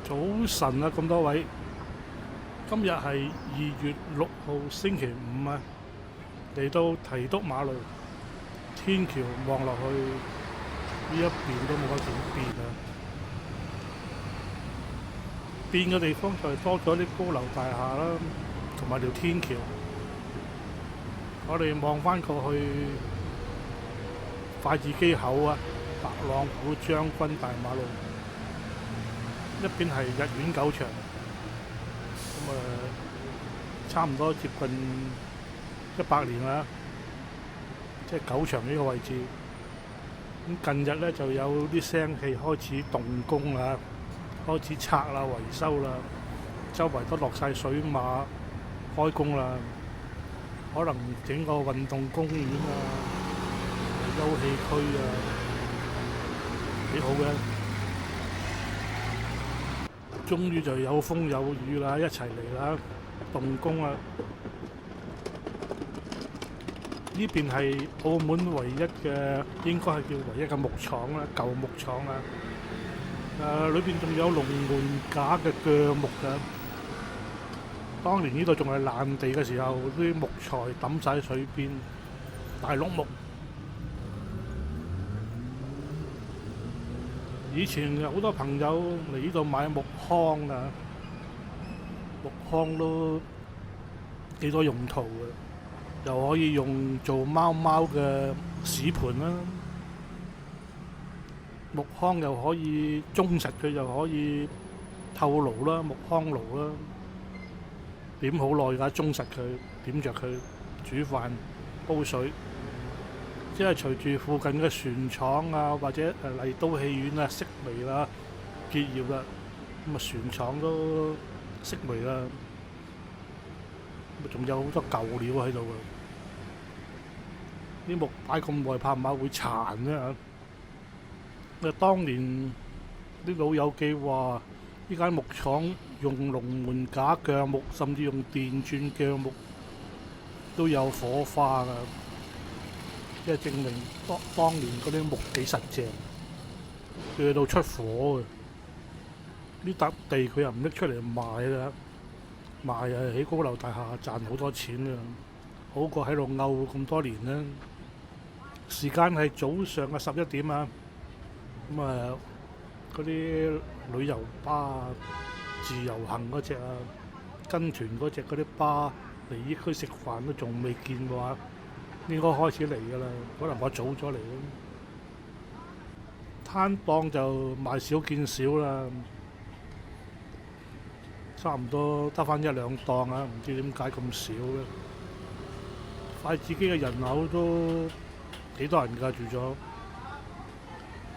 早晨啊，咁多位，今日係2月6號星期五啊，嚟到提督馬路天橋望落去呢一邊都冇乜點變啊，變嘅地方就係多咗啲高樓大廈啦，同埋條天橋。我哋望翻過去筷子基口啊，白朗湖將軍大馬路。一邊係日苑狗場，咁差唔多接近100年啦，即係狗場呢個位置。咁近日呢，就有啲聲氣開始動工啦，開始拆啦、維修啦，周圍都落晒水馬開工啦，可能整個運動公園啊、休憩區啊，幾好嘅。終於就有風有雨啦，一齊嚟啦，動工啦！呢邊係澳門唯一嘅，應該係叫唯一嘅木廠啦，舊木廠啦。裏邊仲有龍門架嘅鋸木㗎。當年呢度仲係爛地嘅時候，啲木材抌晒喺水邊，大碌木。以前有好多朋友嚟呢度買木糠啊，木糠都幾多用途嘅，又可以用做貓貓嘅屎盤啦，木糠又可以忠實佢又可以透爐啦，木糠爐啦，點好耐㗎，忠實佢點着佢煮飯煲水。即係隨住附近嘅船廠啊，或者麗都戲院啊式微啦結業啦，咁啊船廠都式微啦，咁仲有好多舊料喺度嘅。啲木擺咁耐，怕唔怕會殘呢？嚇！當年啲老友記話，呢間木廠用龍門架鋸木，甚至用電鑽鋸木都有火花㗎。即係證明當年嗰啲木幾實淨，鋸到出火嘅。呢笪地佢又唔拎出嚟賣啦，賣啊喺高樓大廈賺好多錢啊，好過喺度漚咁多年啦。時間係早上嘅11點啊，咁啊嗰啲旅遊巴啊、自由行嗰只啊、跟團嗰只嗰啲巴嚟呢區食飯都仲未見嘅話，應該開始嚟㗎啦，可能我早咗嚟咯。攤檔就賣少見少啦，差唔多得返1兩檔啊，唔知點解咁少咧。筷子基嘅人口都幾多人㗎住咗，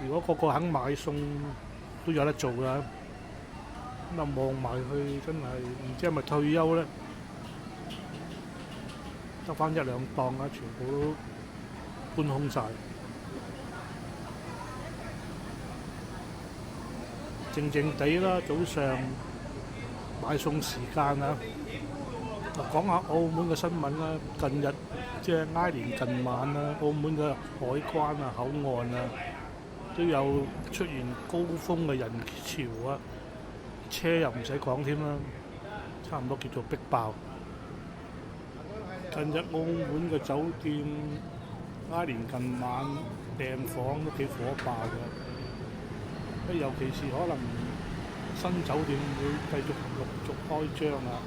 如果個個肯買餸，都有得做㗎。咁啊望埋去真係唔知係咪退休咧？得返1兩檔啊，全部都搬空晒，靜靜地啦。早上買餸時間啊，講下澳門嘅新聞啦。近日即係挨年近晚啦，澳門嘅海關啊、口岸啊都有出現高峰嘅人潮啊，車又唔使講添啦，差唔多叫做逼爆。近日澳門嘅酒店挨年近晚訂房都幾火爆嘅，尤其是可能新酒店會繼續陸續開張啊。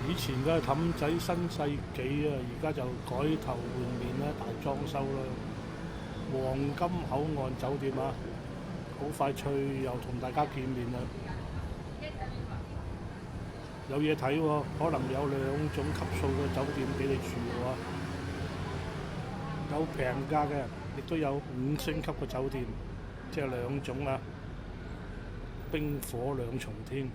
以前嘅氹仔新世紀啊，而家就改頭換面啦，大裝修啦。黃金口岸酒店啊，好快脆又同大家見面啦。有嘢睇喎，可能有2種級數嘅酒店俾你住喎，有平價嘅，亦都有5星級嘅酒店，即係2種啊，冰火兩重天。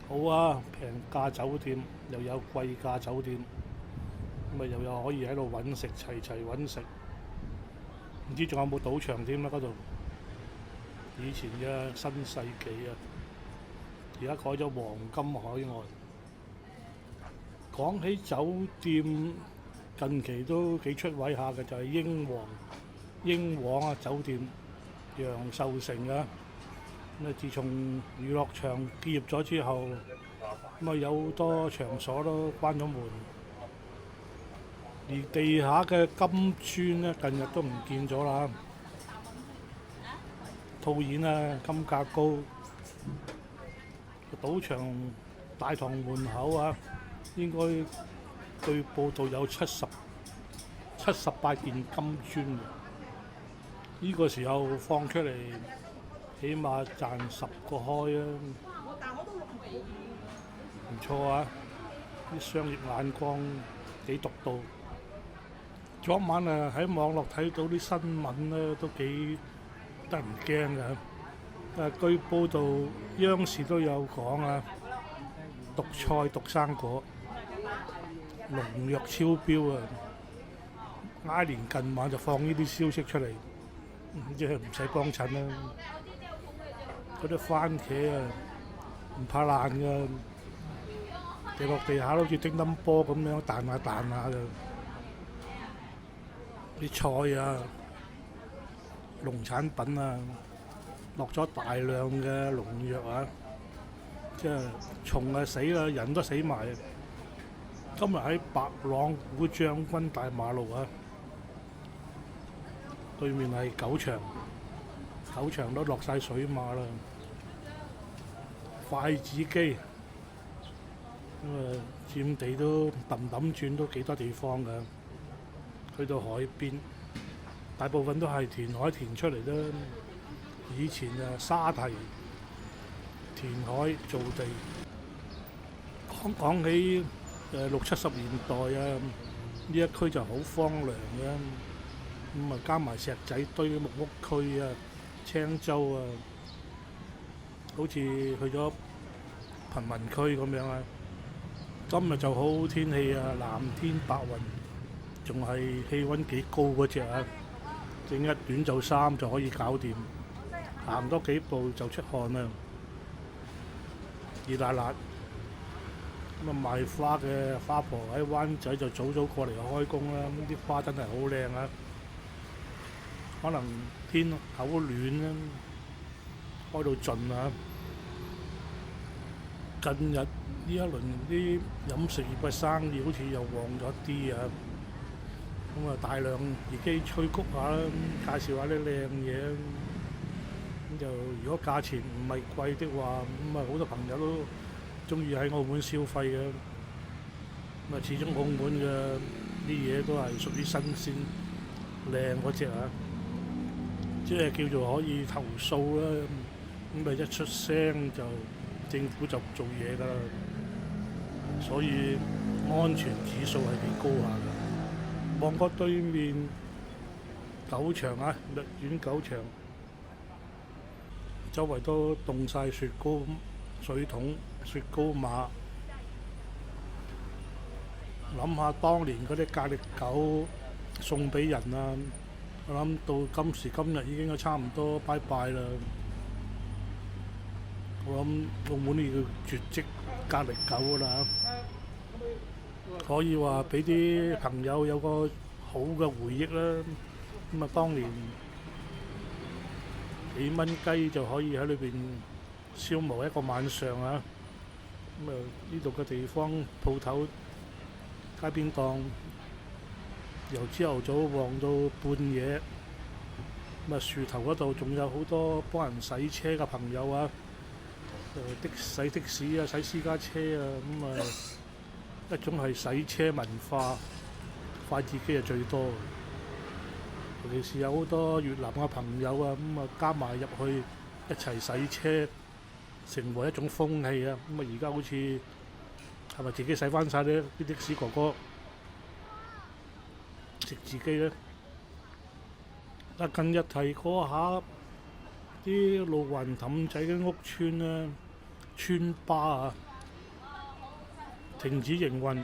好啊，平價酒店又有貴價酒店，咁啊又有可以喺度揾食，齊齊揾食。唔知仲有冇賭場添啦嗰度？以前嘅新世紀啊！而家改咗黃金海岸。講起酒店，近期都幾出位下嘅，就係英皇啊酒店，楊受成啊。咁啊，自從娛樂場結業咗之後，咁啊有好多場所都關咗門，而地下嘅金磚咧，近日都唔見咗啦。套現啊，金價高，賭場大堂門口啊，應該據報道有78件金磚嘅。呢個時候放出嚟，起碼賺10個開啊！唔錯啊！啲商業眼光幾獨到。昨晚啊喺網絡睇到啲新聞咧，都幾得人驚㗎。據報道，央視都有講啊，毒菜毒生果，農藥超標啊！挨年近晚就放呢啲消息出嚟，即係唔使幫襯啦。嗰啲番茄啊，唔怕爛㗎，掉落地下好似乒乓波咁樣彈下彈下嘅。啲菜啊，農產品啊，落咗大量嘅農藥啊，即係蟲啊死啦，人都死埋。今日喺白朗湖將軍大馬路啊，對面係狗場都落晒水馬啦。筷子基佔地都揼轉都幾多地方㗎。去到海邊，大部分都係填海填出嚟啦。以前沙堤填海造地。講起60、70年代啊，呢一區就好荒涼嘅。咁啊加埋石仔堆木屋區啊，青洲啊，好似去咗貧民區咁樣啊。今日就好天氣啊，藍天白雲，仲係氣温幾高嗰隻啊！整一短袖衫就可以搞掂，行多幾步就出汗啦，熱辣辣。咁啊賣花嘅花婆喺灣仔就早過嚟開工啦。咁啲花真係好靚啊！可能天好暖啦，開到盡啊！近日呢一輪啲飲食業嘅生意好似又旺咗啲啊！咁啊，大量自己催谷下啦，介紹下啲靚嘢。咁就如果價錢唔係貴的話，咁啊好多朋友都中意喺澳門消費嘅。咁啊，始終澳門嘅啲嘢都係屬於新鮮靚嗰隻啊，即係叫做可以投訴啦。咁咪一出聲就政府就做嘢㗎啦，所以安全指數係幾高下㗎。旺角對面狗場啊，律苑狗場，周圍都凍晒雪糕水桶、雪糕馬。諗下當年嗰啲格力狗送俾人啊，我諗到今時今日已經差唔多拜拜啦。我諗澳門呢個絕跡格力狗啦，可以話俾啲朋友有個好嘅回憶啦。咁啊，當年幾蚊雞就可以喺裏邊消磨一個晚上啊。咁啊，呢度嘅地方鋪頭街邊檔，由朝頭早旺到半夜。咁啊，樹頭嗰度仲有好多幫人洗車嘅朋友啊，洗的士啊，洗私家車啊。咁啊，一種係洗車文化，筷子基係最多。尤其是有好多越南嘅朋友啊，咁啊加埋入去一齊洗車，成為一種風氣啊。咁啊，而家好似係咪自己洗翻晒呢啲的士哥哥食自己呢？但近日提過下啲路環氹仔嘅屋邨咧，村巴啊停止營運，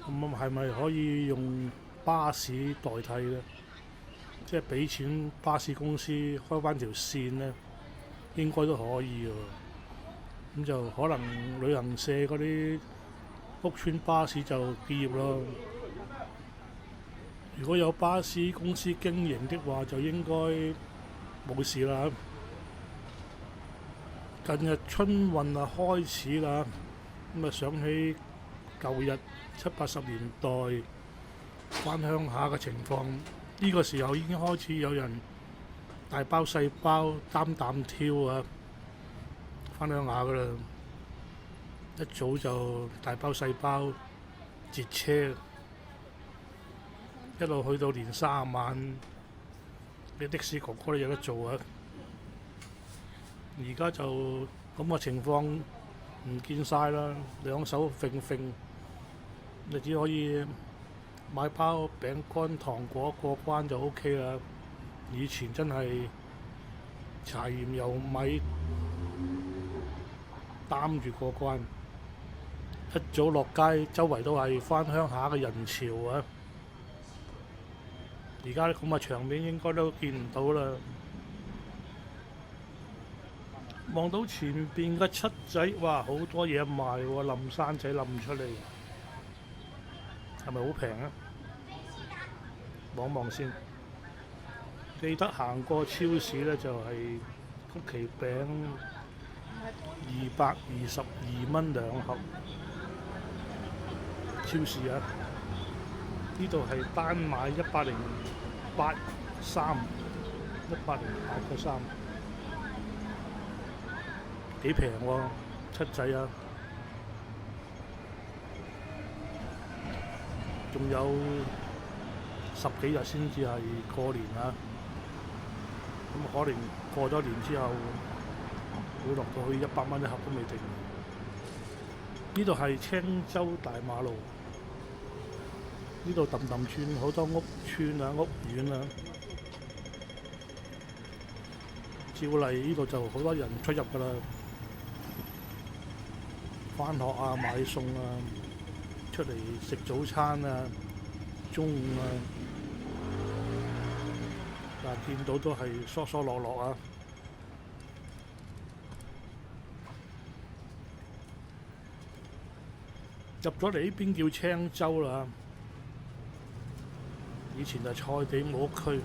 咁係咪可以用巴士代替呢？即係俾錢巴士公司開翻條線呢，應該都可以喎。咁就可能旅行社嗰啲屋邨巴士就結業咯。如果有巴士公司經營的話，就應該冇事啦。近日春運啊開始啦，咁啊想起舊日70、80年代返鄉下嘅情況，呢個時候已經開始有人大包細包擔擔挑啊返鄉下噶啦，一早就大包細包截車，一路去到年30晚，啲的士哥哥都有得做啊！而家就咁嘅情況唔見晒啦，兩手揈揈，你只可以買包餅乾糖果過關就 OK 啦。以前真係柴鹽油米擔住過關，一早落街周圍都係返鄉下嘅人潮啊！而家咁嘅場面應該都見唔到啦。望到前邊嘅七仔，哇，好多嘢賣喎，冧山仔冧出嚟，係咪好平啊？望望先。記得行過超市呢，就係曲奇餅222蚊兩盒。超市啊，呢度係單買108.3，108.8個3。幾平喎，七仔啊！仲有10幾日先至係過年啊！咁可能過咗年之後會落到去100蚊一盒都未定。呢度係青洲大馬路，呢度氹氹轉好多屋村啊、屋苑啊。照例呢度就好多人出入㗎啦。返學啊，買餸啊，出嚟食早餐啊，中午啊，但係見到都係疏疏落落啊。入咗嚟呢邊叫青洲啦，以前係菜地冇屋區。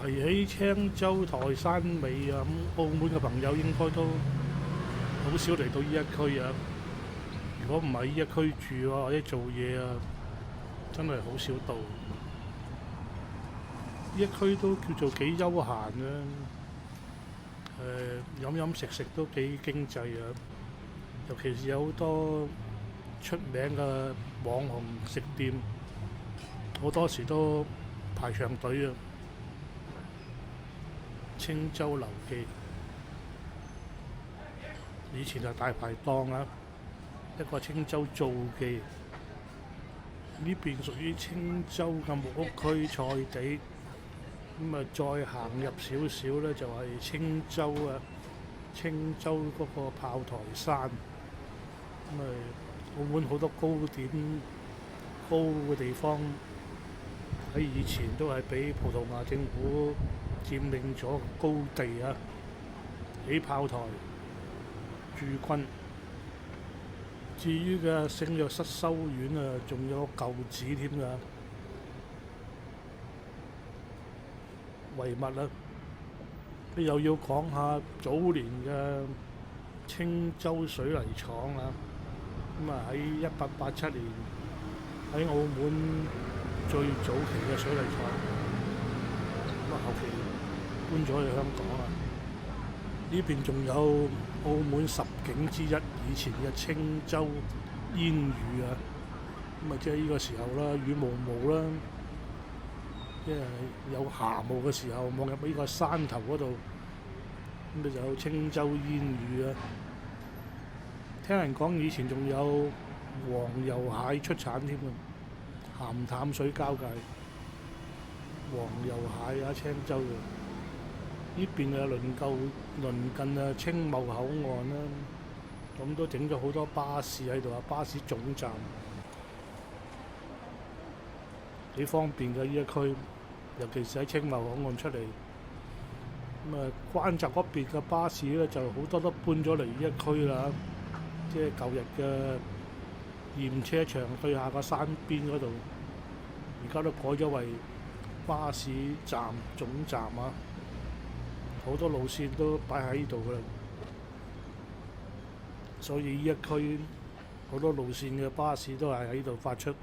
提起青洲、台山尾啊，咁澳門嘅朋友應該都好少嚟到呢一區啊！如果唔係呢一區住啊，或者做嘢啊，真係好少到。呢一區都叫做幾休閒啊！飲飲食食都幾經濟啊！尤其是有好多出名嘅網紅食店，好多時都排長隊啊！青洲劉記以前係大排檔啊，一個青洲造記，呢邊屬於青洲嘅木屋區菜地，咁啊再行入少少呢，就係青洲啊，青洲嗰個炮台山，咁啊澳門好多高點高嘅地方喺以前都係俾葡萄牙政府佔領咗高地啊，起炮台駐軍。至於嘅聖若瑟修院啊，仲有個舊址添㗎遺物啊。你又要講下早年嘅青洲水泥廠啊，咁啊喺1887年喺澳門最早期嘅水泥廠，咁啊後期搬咗去香港啦。呢邊仲有澳門10景之一，以前嘅青洲煙雨啊，咁啊即係呢個時候啦，雨濛濛啦，即係有霞霧嘅時候，望入呢個山頭嗰度，咁咪就有青洲煙雨啊。聽人講以前仲有黃油蟹出產添啊，鹹淡水交界，黃油蟹啊，青洲嘅。呢邊啊鄰近啊青茂口岸啦，咁都整咗好多巴士喺度啊，巴士總站幾方便嘅呢一區，尤其是喺青茂口岸出嚟。咁啊關閘嗰邊嘅巴士咧就好多都搬咗嚟呢一區啦，即係舊日嘅驗車場對下個山邊嗰度，而家都改咗為巴士站總站啊。好多路線都擺喺呢度㗎啦，所以呢一區好多路線嘅巴士都係喺呢度發出。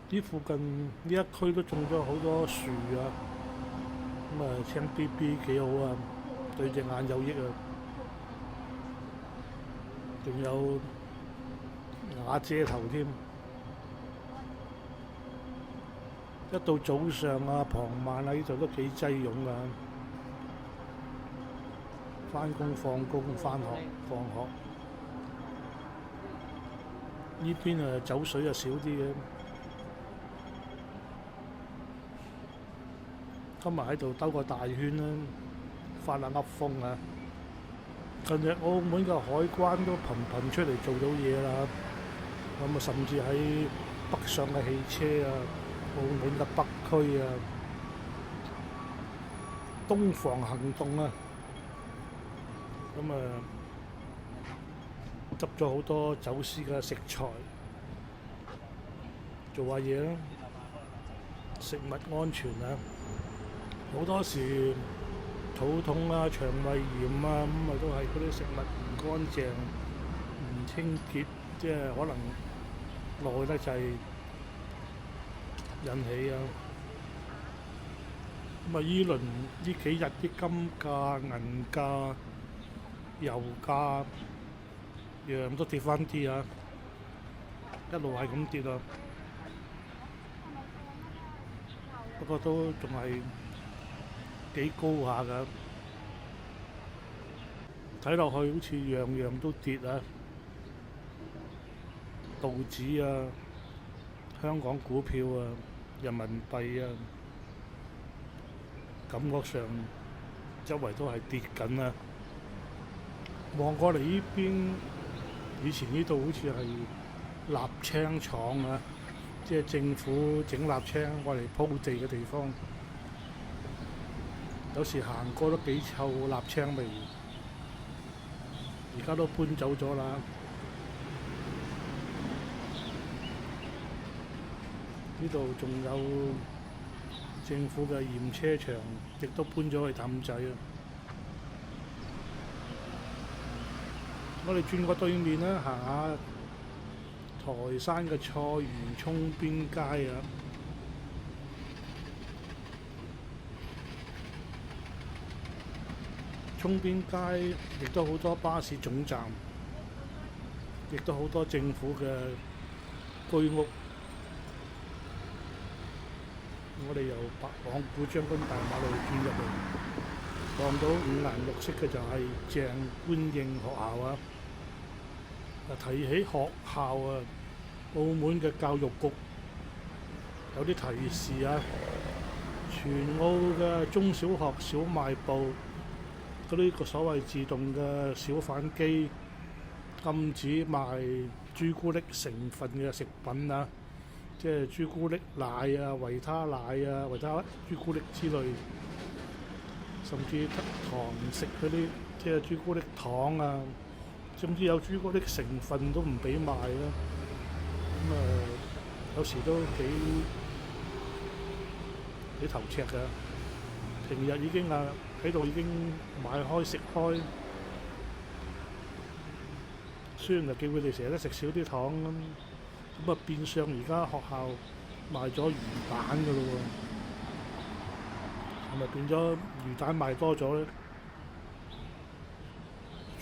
呢附近呢一區都種咗好多樹啊，咁啊青 BB 幾好啊，對隻眼有益啊。仲有瓦遮頭添。一到早上啊、傍晚啊，呢度都幾擠擁啊。返工、放工、返學、放學，呢邊啊走水就少啲嘅。今日喺度兜個大圈啦，發下噏風啊！近日澳門嘅海關都頻頻出嚟做到嘢啦，咁啊甚至喺北上嘅汽車啊，澳門嘅北區啊，東防行動啊，咁啊執咗好多走私嘅食材，做下嘢啦，食物安全啊！好多時肚痛啊、腸胃炎啊，咁啊都係嗰啲食物唔乾淨、唔清潔，即係可能耐得滯引起啊。咁啊，依輪呢幾日啲金價、銀價、油價樣都跌翻啲啊，一路係咁跌啊。不過都仲係幾高下㗎，睇落去好似樣樣都跌啊！道指啊、香港股票啊、人民幣啊，感覺上周圍都係跌緊啊！望過嚟呢邊，以前呢度好似係瀝青廠啊，即係政府整瀝青我嚟鋪地嘅地方。有時行過都幾臭瀝青味，而家都搬走咗啦。呢度仲有政府嘅驗車場，亦都搬咗去氹仔啊！我哋轉過對面啦，行下台山嘅菜園涌邊街啊！涌邊街亦都好多巴士總站，亦都好多政府嘅居屋。我哋由白朗股將軍大馬路轉入嚟，望到五顏六色嘅就係鄭觀應學校啊！提起學校啊，澳門嘅教育局有啲提示啊，全澳嘅中小學小賣部嗰啲個所謂自動嘅小販機禁止賣朱古力成分嘅食品啊，即係朱古力奶啊、維他奶啊、維他朱古力之類，甚至堂食嗰啲即係朱古力糖啊，甚至有朱古力成分都唔俾賣啦。咁有時都幾頭赤㗎。平日已經喺度已經買開食開，雖然就叫佢哋成日都食少啲糖咁啊變相而家學校賣咗魚蛋㗎咯喎，係咪變咗魚蛋賣多咗咧？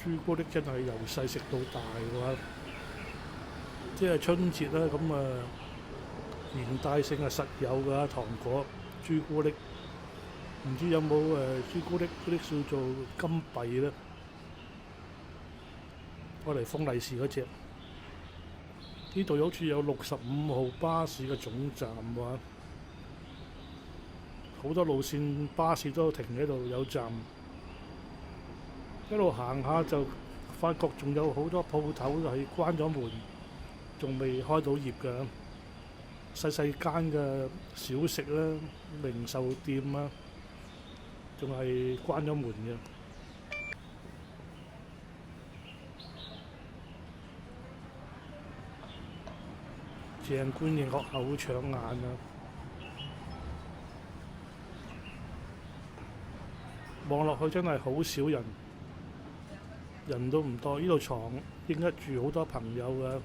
朱古力真係由細食到大嘅話，即係春節啦，咁連帶性係實有㗎，糖果、朱古力。唔知有冇朱古力嗰啲叫做金幣咧？我嚟封利是嗰隻。呢度好似有65號巴士嘅總站喎，好多路線巴士都停喺度有站。一路行下就發覺仲有好多鋪頭係關咗門，仲未開到業㗎。細細間嘅小食啦、零售店啊，仲係關咗門嘅。鄭觀應學校好搶眼啊！望落去真係好少人，人都唔多。呢度床應該住好多朋友嘅。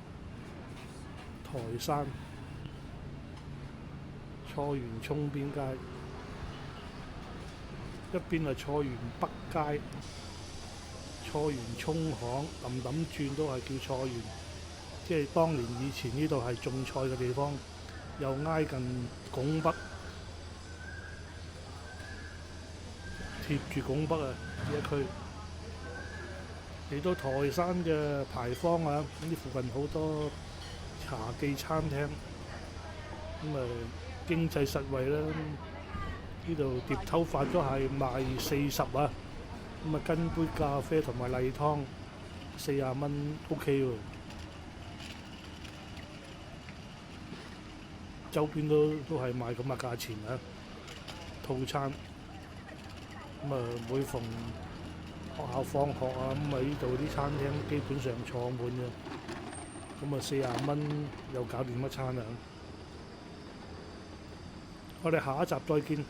台山菜園涌邊街，一邊係菜園北街，菜園涌巷氹氹轉都係叫菜園，即係當年以前呢度係種菜嘅地方，又挨近拱北，貼住拱北啊呢一區。嚟到台山嘅牌坊啊，呢附近好多茶記餐廳，咁經濟實惠啦。呢度碟頭飯都係賣40啊，咁跟杯咖啡同埋例湯40蚊 OK 喎。周邊都係賣咁嘅價錢啊，套餐。每逢學校放學啊，呢度啲餐廳基本上坐滿嘅，40蚊又搞掂一餐啦。我哋下一集再見。